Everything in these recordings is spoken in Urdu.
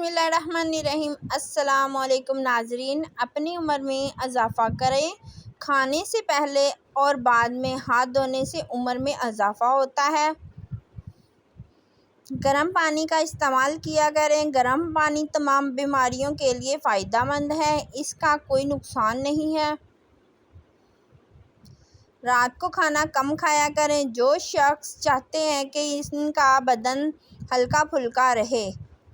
بسم اللہ الرحمن الرحیم۔ السلام علیکم ناظرین، اپنی عمر میں اضافہ کریں۔ کھانے سے پہلے اور بعد میں ہاتھ دھونے سے عمر میں اضافہ ہوتا ہے۔ گرم پانی کا استعمال کیا کریں۔ گرم پانی تمام بیماریوں کے لیے فائدہ مند ہے، اس کا کوئی نقصان نہیں ہے۔ رات کو کھانا کم کھایا کریں۔ جو شخص چاہتے ہیں کہ ان کا بدن ہلکا پھلکا رہے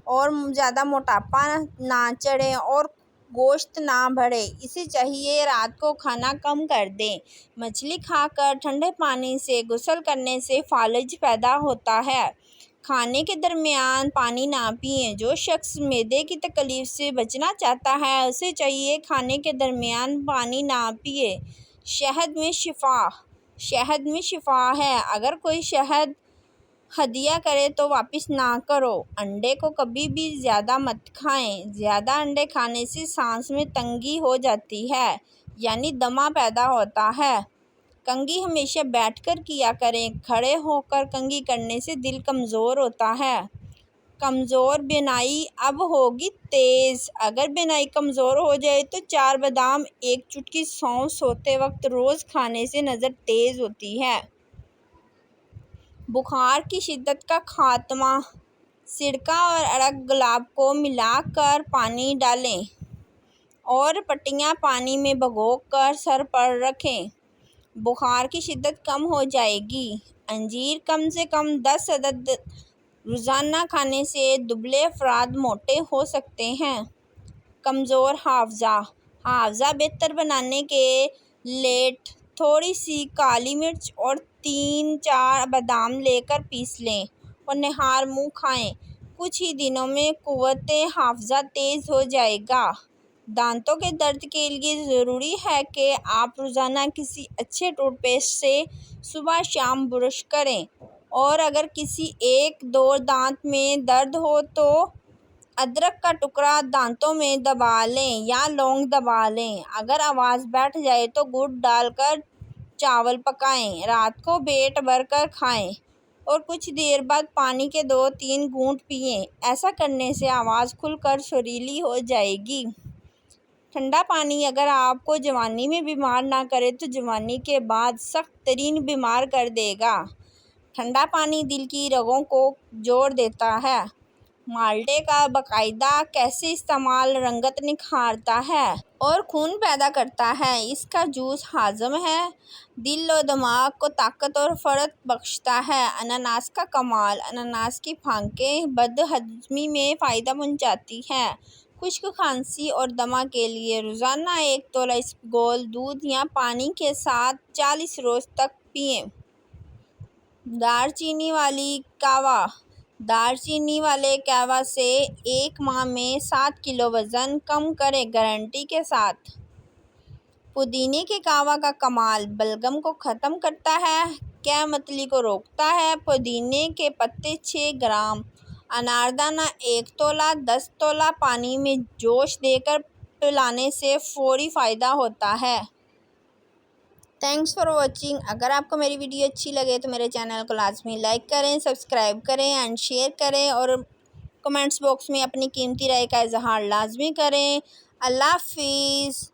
اور زیادہ موٹاپا نہ چڑھے اور گوشت نہ بڑھے، اسے چاہیے رات کو کھانا کم کر دیں۔ مچھلی کھا کر ٹھنڈے پانی سے غسل کرنے سے فالج پیدا ہوتا ہے۔ کھانے کے درمیان پانی نہ پئیں۔ جو شخص معدے کی تکلیف سے بچنا چاہتا ہے، اسے چاہیے کھانے کے درمیان پانی نہ پیے۔ شہد میں شفا ہے، اگر کوئی شہد ہدیہ کرے تو واپس نہ کرو۔ انڈے کو کبھی بھی زیادہ مت کھائیں۔ زیادہ انڈے کھانے سے سانس میں تنگی ہو جاتی ہے، یعنی دمہ پیدا ہوتا ہے۔ کنگھی ہمیشہ بیٹھ کر کیا کریں۔ کھڑے ہو کر کنگھی کرنے سے دل کمزور ہوتا ہے۔ کمزور بینائی اب ہوگی تیز۔ اگر بینائی کمزور ہو جائے تو 4 بادام، 1 چٹکی سونف سوتے وقت روز کھانے سے نظر تیز ہوتی ہے۔ بخار کی شدت کا خاتمہ۔ سرکہ اور ارگ گلاب کو ملا کر پانی ڈالیں اور پٹیاں پانی میں بھگو کر سر پر رکھیں، بخار کی شدت کم ہو جائے گی۔ انجیر کم سے کم 10 عدد روزانہ کھانے سے دبلے افراد موٹے ہو سکتے ہیں۔ کمزور حافظہ بہتر بنانے کے لیے تھوڑی سی کالی مرچ اور 3-4 بادام لے کر پیس لیں اور نہار منہ کھائیں۔ کچھ ہی دنوں میں قوت حافظہ تیز ہو جائے گا۔ دانتوں کے درد کے لیے ضروری ہے کہ آپ روزانہ کسی اچھے ٹوتھ پیسٹ سے صبح شام برش کریں، اور اگر کسی 1-2 دانت میں درد ہو تو ادرک کا ٹکڑا دانتوں میں دبا لیں یا لونگ دبا لیں۔ اگر آواز بیٹھ جائے تو گڑ ڈال کر چاول پکائیں۔ رات کو پیٹ بھر کر کھائیں اور کچھ دیر بعد پانی کے 2-3 گھونٹ پئیں۔ ایسا کرنے سے آواز کھل کر سریلی ہو جائے گی۔ ٹھنڈا پانی اگر آپ کو جوانی میں بیمار نہ کرے تو جوانی کے بعد سخت ترین بیمار کر دے گا۔ ٹھنڈا پانی دل کی رگوں کو جوڑ دیتا ہے۔ مالٹے کا باقاعدہ کیسے استعمال رنگت نکھارتا ہے اور خون پیدا کرتا ہے۔ اس کا جوس ہاضم ہے، دل و دماغ کو طاقت اور فرت بخشتا ہے۔ انناس کا کمال۔ انناس کی پھانکیں بد ہضمی میں فائدہ پہنچاتی ہیں۔ خشک کھانسی اور دمہ کے لیے روزانہ 1 تولہ اسبگول دودھ یا پانی کے ساتھ 40 روز تک پئیں۔ دار چینی والی قہوہ۔ دار چینی والے قہوہ سے 1 ماہ میں 7 کلو وزن کم کریں، گارنٹی کے ساتھ۔ پودینے کے قہوہ کا کمال۔ بلغم کو ختم کرتا ہے، قے متلی کو روکتا ہے۔ پودینے کے پتے 6 گرام، اناردانہ 1 تولہ 10 تولہ پانی میں جوش دے کر پلانے سے فوری فائدہ ہوتا ہے۔ Thanks for watching. اگر آپ کو میری ویڈیو اچھی لگے تو میرے چینل کو لازمی لائک کریں، سبسکرائب کریں اینڈ شیئر کریں، اور کمنٹس باکس میں اپنی قیمتی رائے کا اظہار لازمی کریں۔ اللہ حافظ۔